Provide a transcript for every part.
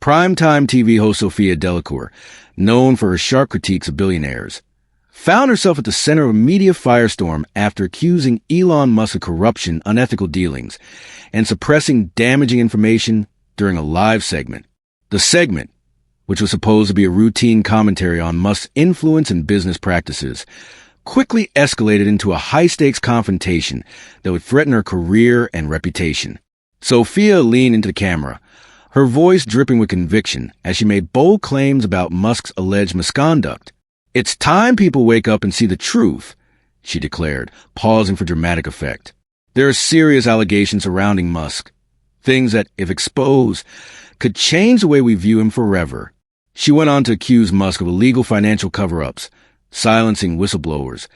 Primetime TV host Sophia Delacour, known for her sharp critiques of billionaires, found herself at the center of a media firestorm after accusing Elon Musk of corruption, unethical dealings, and suppressing damaging information during a live segment. The segment, which was supposed to be a routine commentary on Musk's influence and business practices, quickly escalated into a high-stakes confrontation that would threaten her career and reputation. Sophia leaned into the camera, her voice dripping with conviction as she made bold claims about Musk's alleged misconduct. "It's time people wake up and see the truth," she declared, pausing for dramatic effect. "There are serious allegations surrounding Musk, things that, if exposed, could change the way we view him forever." She went on to accuse Musk of illegal financial cover-ups, silencing whistleblowers,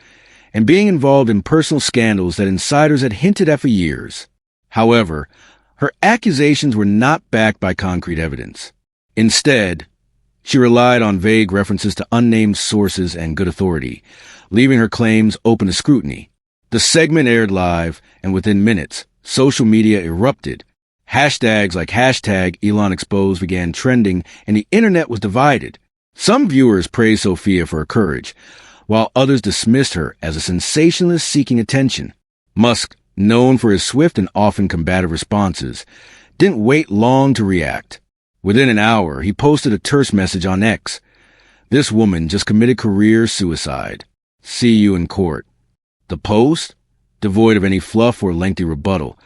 and being involved in personal scandals that insiders had hinted at for years. However, her accusations were not backed by concrete evidence. Instead, she relied on vague references to unnamed sources and good authority, leaving her claims open to scrutiny. The segment aired live, and within minutes, social media erupted. Hashtags like #ElonExposed began trending, and the internet was divided. Some viewers praised Sophia for her courage, while others dismissed her as a sensationalist seeking attention. Musk, known for his swift and often combative responses, didn't wait long to react. Within an hour, he posted a terse message on X. "This woman just committed career suicide. See you in court." The post, devoid of any fluff or lengthy rebuttal,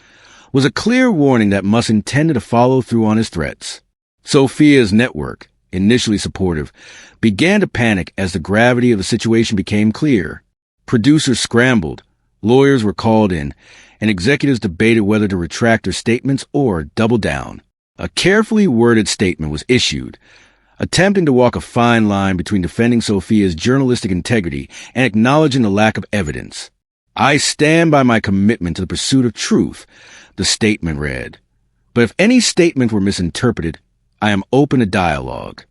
was a clear warning that Musk intended to follow through on his threats. Sophia's network, initially supportive, began to panic as the gravity of the situation became clear. Producers scrambled, lawyers were called in, and executives debated whether to retract their statements or double down. A carefully worded statement was issued, attempting to walk a fine line between defending Sophia's journalistic integrity and acknowledging the lack of evidence. "I stand by my commitment to the pursuit of truth," the statement read. "But if any statement were misinterpreted, I am open to dialogue."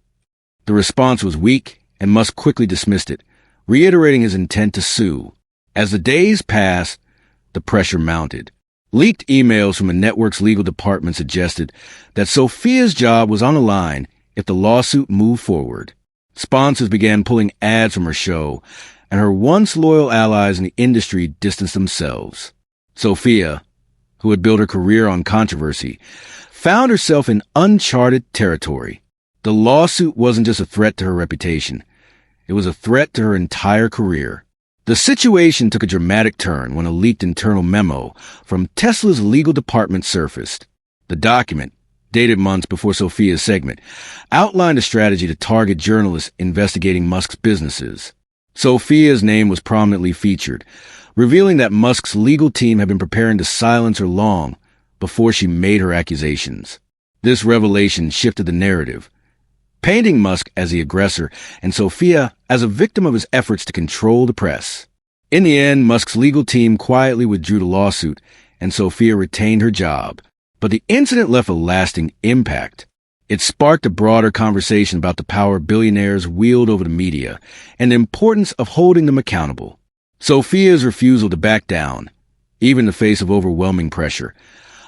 The response was weak, and Musk quickly dismissed it, reiterating his intent to sue. As the days passed, the pressure mounted. Leaked emails from the network's legal department suggested that Sophia's job was on the line if the lawsuit moved forward. Sponsors began pulling ads from her show, and her once loyal allies in the industry distanced themselves. Sophia, who had built her career on controversy, found herself in uncharted territory. The lawsuit wasn't just a threat to her reputation. It was a threat to her entire career. The situation took a dramatic turn when a leaked internal memo from Tesla's legal department surfaced. The document, dated months before Sophia's segment, outlined a strategy to target journalists investigating Musk's businesses. Sophia's name was prominently featured, revealing that Musk's legal team had been preparing to silence her long before she made her accusations. This revelation shifted the narrative, painting Musk as the aggressor and Sophia as a victim of his efforts to control the press. In the end, Musk's legal team quietly withdrew the lawsuit, and Sophia retained her job. But the incident left a lasting impact. It sparked a broader conversation about the power billionaires wield over the media and the importance of holding them accountable. Sophia's refusal to back down, even in the face of overwhelming pressure,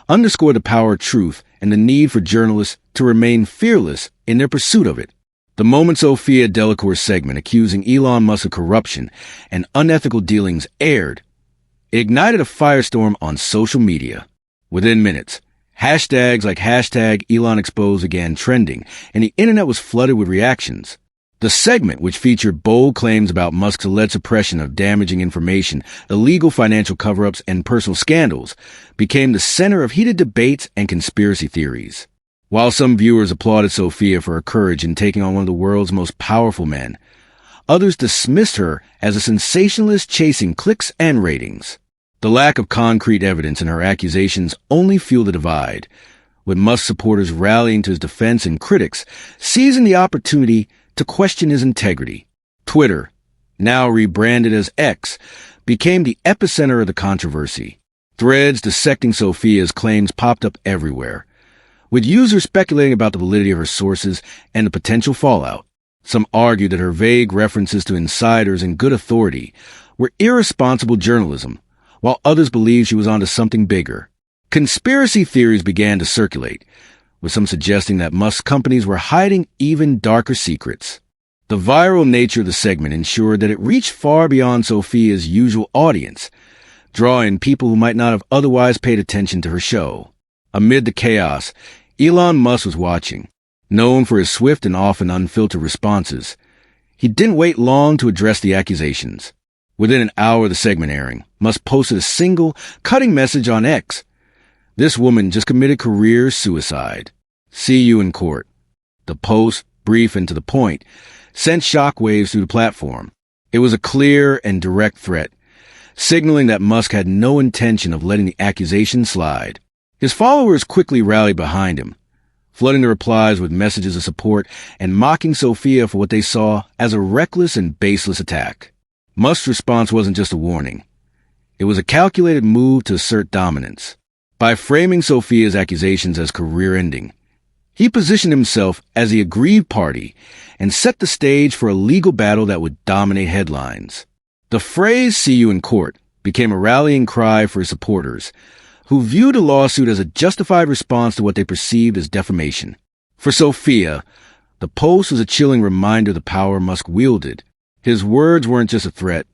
underscored the power of truth and the need for journalists to remain fearless in their pursuit of it. The moment Sophia Delacour's segment accusing Elon Musk of corruption and unethical dealings aired, it ignited a firestorm on social media. Within minutes, hashtags like #ElonExposed began trending, and the internet was flooded with reactions. The segment, which featured bold claims about Musk's alleged suppression of damaging information, illegal financial cover-ups, and personal scandals, became the center of heated debates and conspiracy theories. While some viewers applauded Sophia for her courage in taking on one of the world's most powerful men, others dismissed her as a sensationalist chasing clicks and ratings. The lack of concrete evidence in her accusations only fueled the divide, with Musk supporters rallying to his defense and critics seizing the opportunity to question his integrity. Twitter, now rebranded as X, became the epicenter of the controversy. Threads dissecting Sophia's claims popped up everywhere, with users speculating about the validity of her sources and the potential fallout. Some argued that her vague references to insiders and good authority were irresponsible journalism, while others believed she was onto something bigger. Conspiracy theories began to circulate, with some suggesting that Musk's companies were hiding even darker secrets. The viral nature of the segment ensured that it reached far beyond Sophia's usual audience, drawing people who might not have otherwise paid attention to her show. Amid the chaos, Elon Musk was watching. Known for his swift and often unfiltered responses, he didn't wait long to address the accusations. Within an hour of the segment airing, Musk posted a single, cutting message on X. "This woman just committed career suicide. See you in court." The post, brief and to the point, sent shockwaves through the platform. It was a clear and direct threat, signaling that Musk had no intention of letting the accusation slide. His followers quickly rallied behind him, flooding the replies with messages of support and mocking Sophia for what they saw as a reckless and baseless attack. Musk's response wasn't just a warning. It was a calculated move to assert dominance. By framing Sophia's accusations as career-ending, he positioned himself as the aggrieved party and set the stage for a legal battle that would dominate headlines. The phrase "see you in court" became a rallying cry for his supporters, who viewed a lawsuit as a justified response to what they perceived as defamation. For Sophia, the post was a chilling reminder of the power Musk wielded. His words weren't just a threat,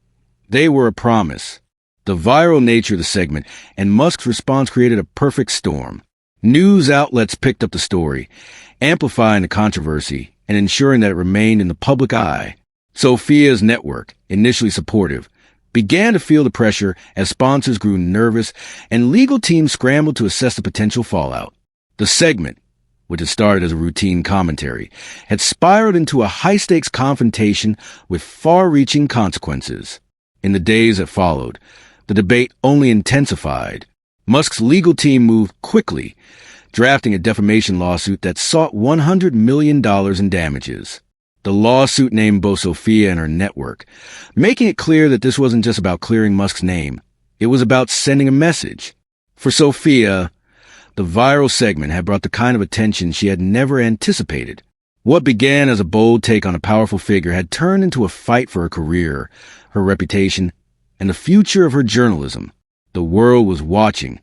they were a promise. The viral nature of the segment and Musk's response created a perfect storm. News outlets picked up the story, amplifying the controversy and ensuring that it remained in the public eye. Sophia's network, initially supportive, began to feel the pressure as sponsors grew nervous and legal teams scrambled to assess the potential fallout. The segment, which had started as a routine commentary, had spiraled into a high-stakes confrontation with far-reaching consequences. In the days that followed, the debate only intensified. Musk's legal team moved quickly, drafting a defamation lawsuit that sought $100 million in damages. The lawsuit named both Sophia and her network, making it clear that this wasn't just about clearing Musk's name. It was about sending a message. For Sophia, the viral segment had brought the kind of attention she had never anticipated. What began as a bold take on a powerful figure had turned into a fight for her career, her reputation, and the future of her journalism. The world was watching,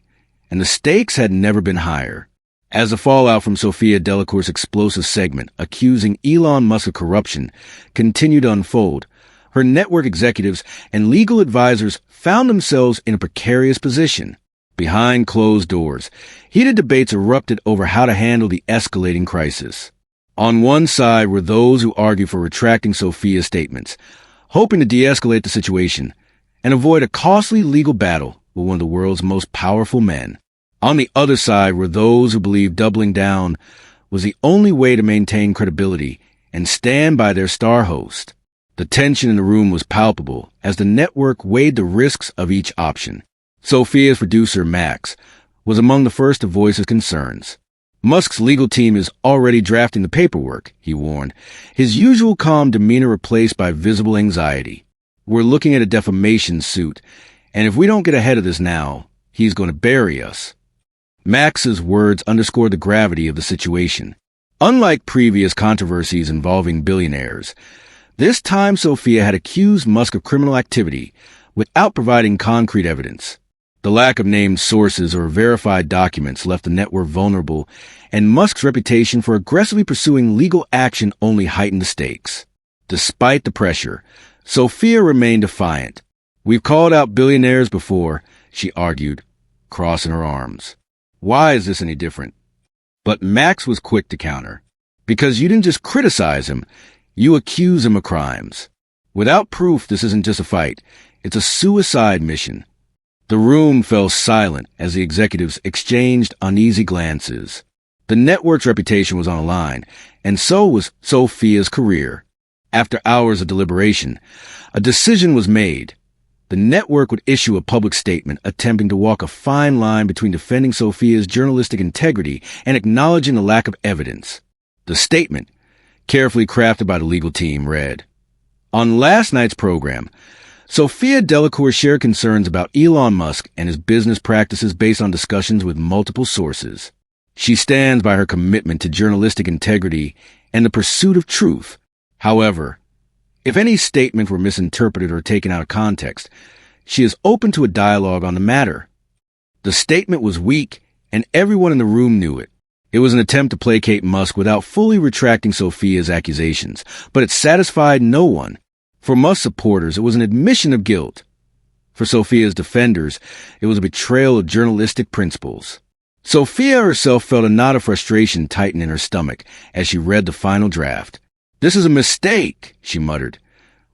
and the stakes had never been higher. As the fallout from Sophia Delacour's explosive segment accusing Elon Musk of corruption continued to unfold, her network executives and legal advisors found themselves in a precarious position. Behind closed doors, heated debates erupted over how to handle the escalating crisis. On one side were those who argued for retracting Sophia's statements, hoping to de-escalate the situation and avoid a costly legal battle with one of the world's most powerful men. On the other side were those who believed doubling down was the only way to maintain credibility and stand by their star host. The tension in the room was palpable as the network weighed the risks of each option. Sophia's producer, Max, was among the first to voice his concerns. "Musk's legal team is already drafting the paperwork," he warned, his usual calm demeanor replaced by visible anxiety. "We're looking at a defamation suit, and if we don't get ahead of this now, he's going to bury us." Max's words underscored the gravity of the situation. Unlike previous controversies involving billionaires, this time Sophia had accused Musk of criminal activity without providing concrete evidence. The lack of named sources or verified documents left the network vulnerable, and Musk's reputation for aggressively pursuing legal action only heightened the stakes. Despite the pressure, Sophia remained defiant. "We've called out billionaires before," she argued, crossing her arms. "Why is this any different?" But Max was quick to counter. "Because you didn't just criticize him, you accuse him of crimes. Without proof, this isn't just a fight. It's a suicide mission." The room fell silent as the executives exchanged uneasy glances. The network's reputation was on the line, and so was Sophia's career. After hours of deliberation, a decision was made. The network would issue a public statement attempting to walk a fine line between defending Sophia's journalistic integrity and acknowledging the lack of evidence. The statement, carefully crafted by the legal team, read, "On last night's program, Sophia Delacour shared concerns about Elon Musk and his business practices based on discussions with multiple sources. She stands by her commitment to journalistic integrity and the pursuit of truth. However, if any statement were misinterpreted or taken out of context, she is open to a dialogue on the matter." The statement was weak, and everyone in the room knew it. It was an attempt to placate Musk without fully retracting Sophia's accusations, but it satisfied no one. For Musk's supporters, it was an admission of guilt. For Sophia's defenders, it was a betrayal of journalistic principles. Sophia herself felt a knot of frustration tighten in her stomach as she read the final draft. "This is a mistake," she muttered.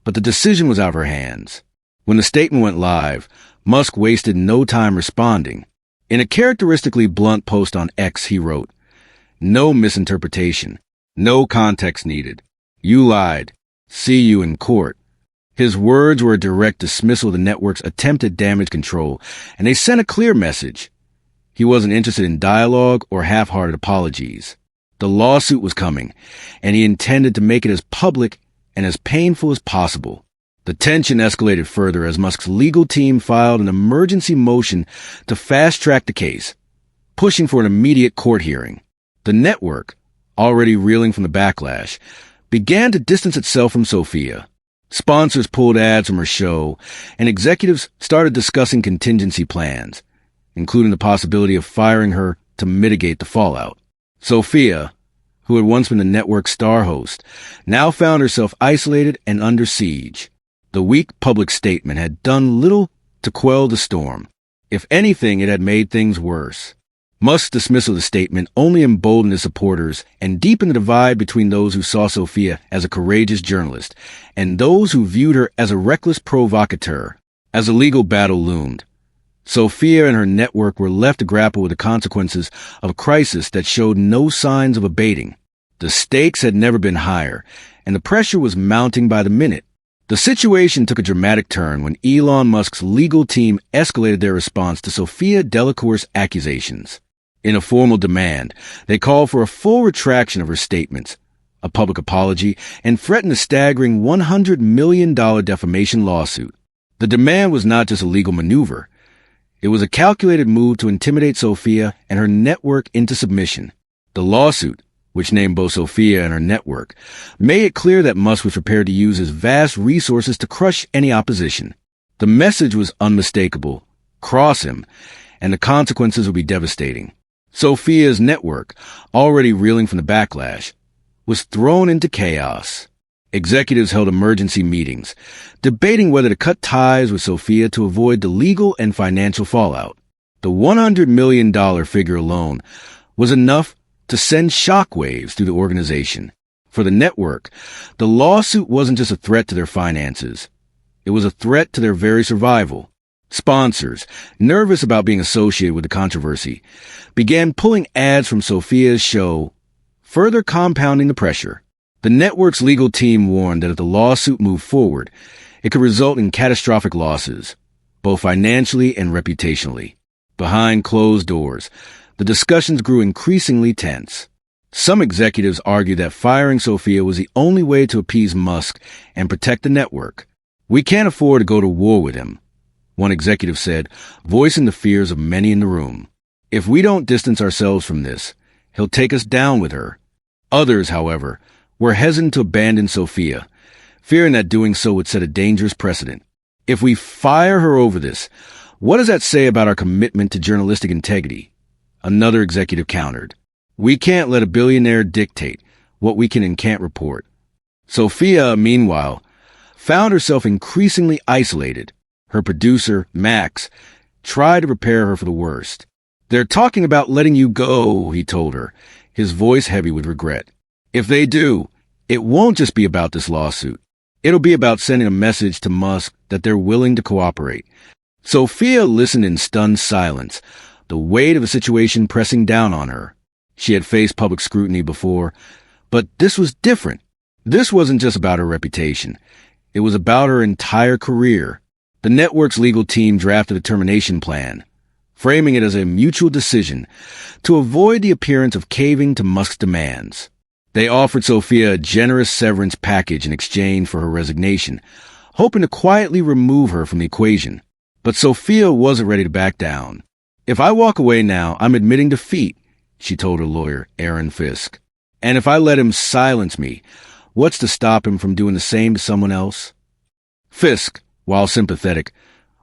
But the decision was out of her hands. When the statement went live, Musk wasted no time responding. In a characteristically blunt post on X, he wrote, "No misinterpretation. No context needed. You lied. See you in court." His words were a direct dismissal of the network's attempted damage control, and they sent a clear message. He wasn't interested in dialogue or half-hearted apologies. The lawsuit was coming, and he intended to make it as public and as painful as possible. The tension escalated further as Musk's legal team filed an emergency motion to fast-track the case, pushing for an immediate court hearing. The network, already reeling from the backlash, began to distance itself from Sophia. Sponsors pulled ads from her show, and executives started discussing contingency plans, including the possibility of firing her to mitigate the fallout. Sophia, who had once been the network's star host, now found herself isolated and under siege. The weak public statement had done little to quell the storm. If anything, it had made things worse. Musk's dismissal of the statement only emboldened his supporters and deepened the divide between those who saw Sophia as a courageous journalist and those who viewed her as a reckless provocateur. As the legal battle loomed, Sophia and her network were left to grapple with the consequences of a crisis that showed no signs of abating. The stakes had never been higher, and the pressure was mounting by the minute. The situation took a dramatic turn when Elon Musk's legal team escalated their response to Sophia Delacour's accusations. In a formal demand, they called for a full retraction of her statements, a public apology, and threatened a staggering $100 million defamation lawsuit. The demand was not just a legal maneuver. It was a calculated move to intimidate Sophia and her network into submission. The lawsuit, which named both Sophia and her network, made it clear that Musk was prepared to use his vast resources to crush any opposition. The message was unmistakable: cross him, and the consequences would be devastating. Sophia's network, already reeling from the backlash, was thrown into chaos. Executives held emergency meetings, debating whether to cut ties with Sophia to avoid the legal and financial fallout. The $100 million figure alone was enough to send shockwaves through the organization. For the network, the lawsuit wasn't just a threat to their finances. It was a threat to their very survival. Sponsors, nervous about being associated with the controversy, began pulling ads from Sophia's show, further compounding the pressure. The network's legal team warned that if the lawsuit moved forward, it could result in catastrophic losses, both financially and reputationally. Behind closed doors, the discussions grew increasingly tense. Some executives argued that firing Sophia was the only way to appease Musk and protect the network. "We can't afford to go to war with him," one executive said, voicing the fears of many in the room. "If we don't distance ourselves from this, he'll take us down with her." Others, however, were hesitant to abandon Sophia, fearing that doing so would set a dangerous precedent. "If we fire her over this, what does that say about our commitment to journalistic integrity?" Another executive countered. "We can't let a billionaire dictate what we can and can't report." Sophia, meanwhile, found herself increasingly isolated. Her producer, Max, tried to prepare her for the worst. "They're talking about letting you go," he told her, his voice heavy with regret. "If they do, it won't just be about this lawsuit. It'll be about sending a message to Musk that they're willing to cooperate." Sophia listened in stunned silence, the weight of the situation pressing down on her. She had faced public scrutiny before, but this was different. This wasn't just about her reputation. It was about her entire career. The network's legal team drafted a termination plan, framing it as a mutual decision to avoid the appearance of caving to Musk's demands. They offered Sophia a generous severance package in exchange for her resignation, hoping to quietly remove her from the equation. But Sophia wasn't ready to back down. "If I walk away now, I'm admitting defeat," she told her lawyer, Aaron Fisk. "And if I let him silence me, what's to stop him from doing the same to someone else?" Fisk, while sympathetic,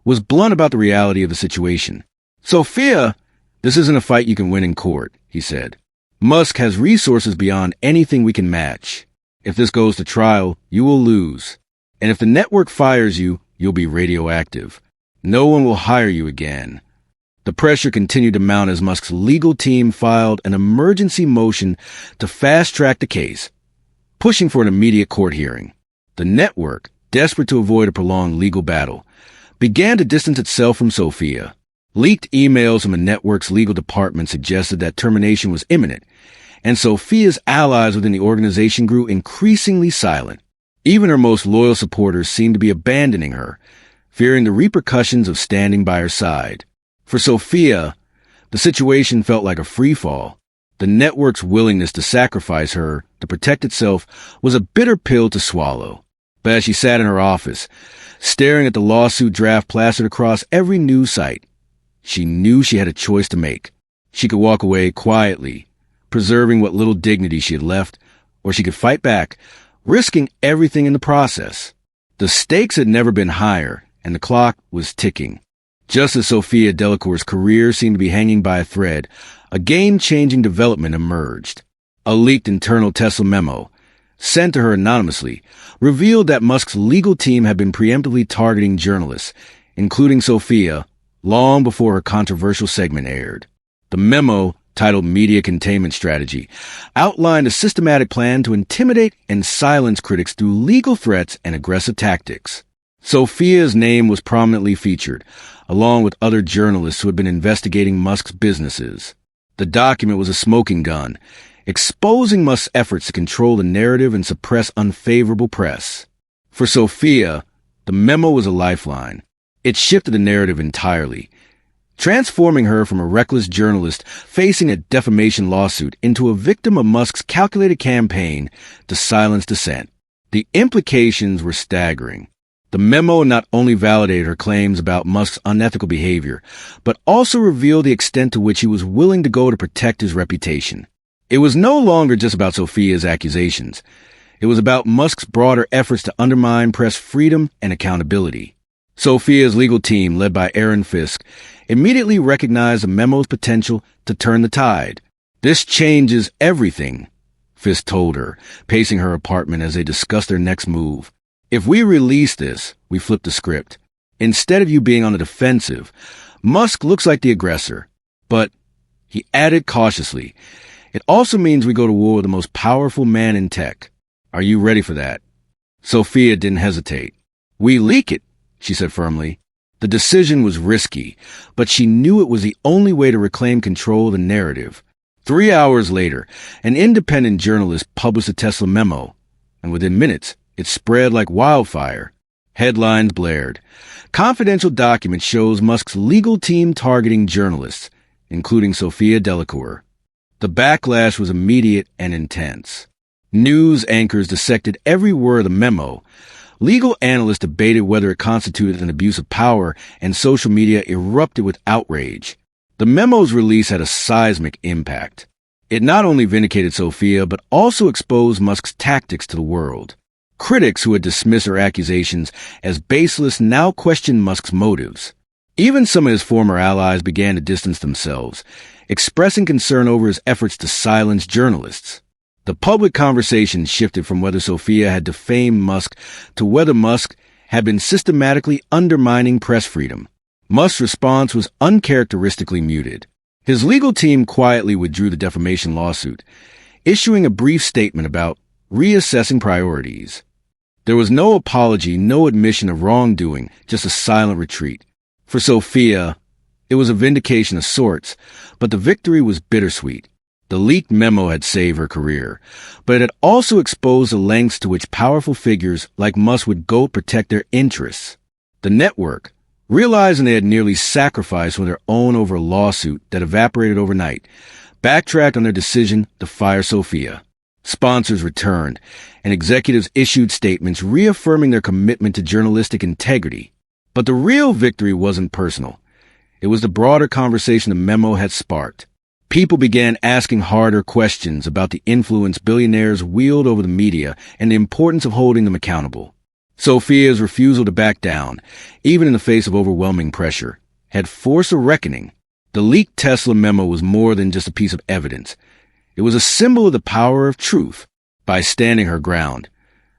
was blunt about the reality of the situation. "Sophia, this isn't a fight you can win in court," he said. Musk has resources beyond anything we can match. If this goes to trial, you will lose. And if the network fires you, you'll be radioactive. No one will hire you again. The pressure continued to mount as Musk's legal team filed an emergency motion to fast-track the case, pushing for an immediate court hearing. The network, desperate to avoid a prolonged legal battle, began to distance itself from Sophia. Leaked emails from the network's legal department suggested that termination was imminent, and Sophia's allies within the organization grew increasingly silent. Even her most loyal supporters seemed to be abandoning her, fearing the repercussions of standing by her side. For Sophia, the situation felt like a free-fall. The network's willingness to sacrifice her to protect itself was a bitter pill to swallow. But as she sat in her office, staring at the lawsuit draft plastered across every news site, she knew she had a choice to make. She could walk away quietly, preserving what little dignity she had left, or she could fight back, risking everything in the process. The stakes had never been higher, and the clock was ticking. Just as Sophia Delacour's career seemed to be hanging by a thread, a game-changing development emerged. A leaked internal Tesla memo, sent to her anonymously, revealed that Musk's legal team had been preemptively targeting journalists, including Sophia, long before her controversial segment aired. The memo, titled Media Containment Strategy, outlined a systematic plan to intimidate and silence critics through legal threats and aggressive tactics. Sophia's name was prominently featured, along with other journalists who had been investigating Musk's businesses. The document was a smoking gun, exposing Musk's efforts to control the narrative and suppress unfavorable press. For Sophia, the memo was a lifeline. It shifted the narrative entirely, transforming her from a reckless journalist facing a defamation lawsuit into a victim of Musk's calculated campaign to silence dissent. The implications were staggering. The memo not only validated her claims about Musk's unethical behavior, but also revealed the extent to which he was willing to go to protect his reputation. It was no longer just about Sophia's accusations. It was about Musk's broader efforts to undermine press freedom and accountability. Sophia's legal team, led by Aaron Fisk, immediately recognized the memo's potential to turn the tide. "This changes everything," Fisk told her, pacing her apartment as they discussed their next move. "If we release this, we flip the script. Instead of you being on the defensive, Musk looks like the aggressor. But," he added cautiously, "it also means we go to war with the most powerful man in tech. Are you ready for that?" Sophia didn't hesitate. "We leak it," she said firmly. The decision was risky, but she knew it was the only way to reclaim control of the narrative. 3 hours later, an independent journalist published a Tesla memo, and within minutes, it spread like wildfire. Headlines blared. Confidential document shows Musk's legal team targeting journalists, including Sophia Delacour. The backlash was immediate and intense. News anchors dissected every word of the memo. Legal analysts debated whether it constituted an abuse of power, and social media erupted with outrage. The memo's release had a seismic impact. It not only vindicated Sophia, but also exposed Musk's tactics to the world. Critics who had dismissed her accusations as baseless now questioned Musk's motives. Even some of his former allies began to distance themselves, expressing concern over his efforts to silence journalists. The public conversation shifted from whether Sophia had defamed Musk to whether Musk had been systematically undermining press freedom. Musk's response was uncharacteristically muted. His legal team quietly withdrew the defamation lawsuit, issuing a brief statement about reassessing priorities. There was no apology, no admission of wrongdoing, just a silent retreat. For Sophia, it was a vindication of sorts, but the victory was bittersweet. The leaked memo had saved her career, but it had also exposed the lengths to which powerful figures like Musk would go to protect their interests. The network, realizing they had nearly sacrificed on their own over a lawsuit that evaporated overnight, backtracked on their decision to fire Sophia. Sponsors returned, and executives issued statements reaffirming their commitment to journalistic integrity. But the real victory wasn't personal. It was the broader conversation the memo had sparked. People began asking harder questions about the influence billionaires wield over the media and the importance of holding them accountable. Sophia's refusal to back down, even in the face of overwhelming pressure, had forced a reckoning. The leaked Tesla memo was more than just a piece of evidence. It was a symbol of the power of truth. By standing her ground,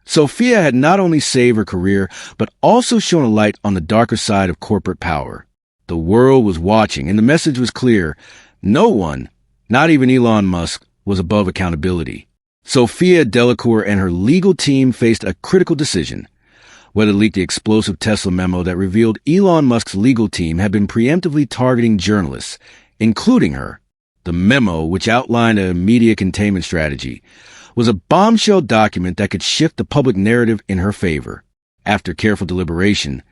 Sophia had not only saved her career, but also shone a light on the darker side of corporate power. The world was watching, and the message was clear. No one, not even Elon Musk, was above accountability. Sophia Delacour and her legal team faced a critical decision: whether to leak the explosive Tesla memo that revealed Elon Musk's legal team had been preemptively targeting journalists, including her. The memo, which outlined a media containment strategy, was a bombshell document that could shift the public narrative in her favor. After careful deliberation,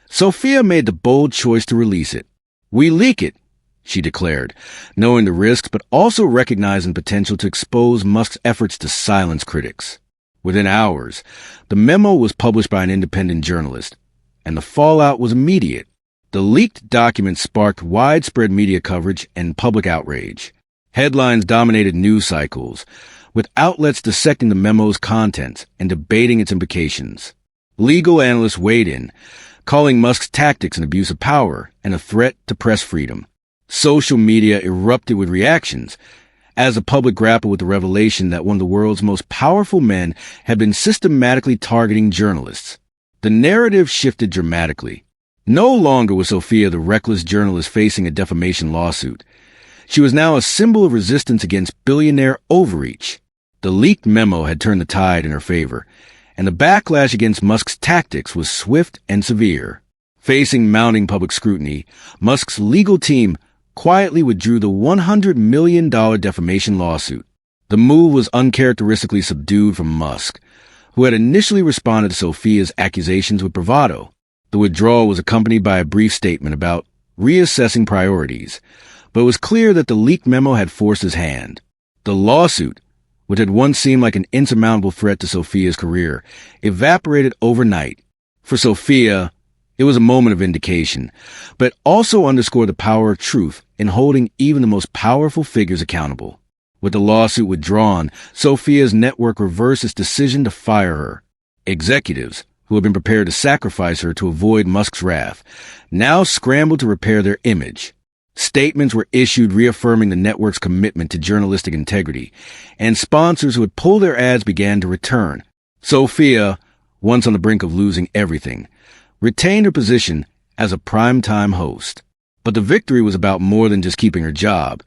Sophia made the bold choice to release it. "We leak it," she declared, knowing the risks but also recognizing potential to expose Musk's efforts to silence critics. Within hours, the memo was published by an independent journalist, and the fallout was immediate. The leaked document sparked widespread media coverage and public outrage. Headlines dominated news cycles, with outlets dissecting the memo's contents and debating its implications. Legal analysts weighed in, calling Musk's tactics an abuse of power and a threat to press freedom. Social media erupted with reactions as the public grappled with the revelation that one of the world's most powerful men had been systematically targeting journalists. The narrative shifted dramatically. No longer was Sophia the reckless journalist facing a defamation lawsuit. She was now a symbol of resistance against billionaire overreach. The leaked memo had turned the tide in her favor, and the backlash against Musk's tactics was swift and severe. Facing mounting public scrutiny, Musk's legal team quietly withdrew the $100 million defamation lawsuit. The move was uncharacteristically subdued from Musk, who had initially responded to Sophia's accusations with bravado. The withdrawal was accompanied by a brief statement about reassessing priorities, but it was clear that the leaked memo had forced his hand. The lawsuit, which had once seemed like an insurmountable threat to Sophia's career, evaporated overnight. For Sophia, it was a moment of vindication, but it also underscored the power of truth in holding even the most powerful figures accountable. With the lawsuit withdrawn, Sophia's network reversed its decision to fire her. Executives, who had been prepared to sacrifice her to avoid Musk's wrath, now scrambled to repair their image. Statements were issued reaffirming the network's commitment to journalistic integrity, and sponsors who had pulled their ads began to return. Sophia, once on the brink of losing everything, retained her position as a primetime host. But the victory was about more than just keeping her job.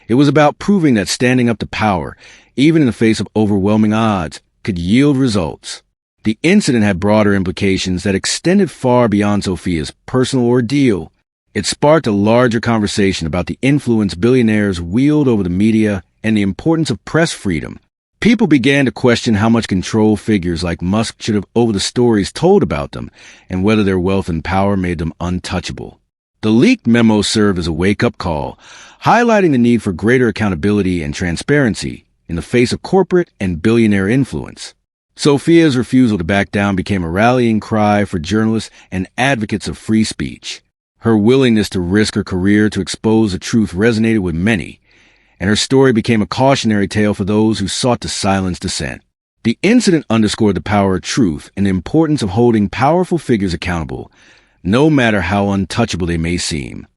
It was about proving that standing up to power, even in the face of overwhelming odds, could yield results. The incident had broader implications that extended far beyond Sophia's personal ordeal. It sparked a larger conversation about the influence billionaires wield over the media and the importance of press freedom. People began to question how much control figures like Musk should have over the stories told about them, and whether their wealth and power made them untouchable. The leaked memo served as a wake-up call, highlighting the need for greater accountability and transparency in the face of corporate and billionaire influence. Sophia's refusal to back down became a rallying cry for journalists and advocates of free speech. Her willingness to risk her career to expose the truth resonated with many, and her story became a cautionary tale for those who sought to silence dissent. The incident underscored the power of truth and the importance of holding powerful figures accountable, no matter how untouchable they may seem.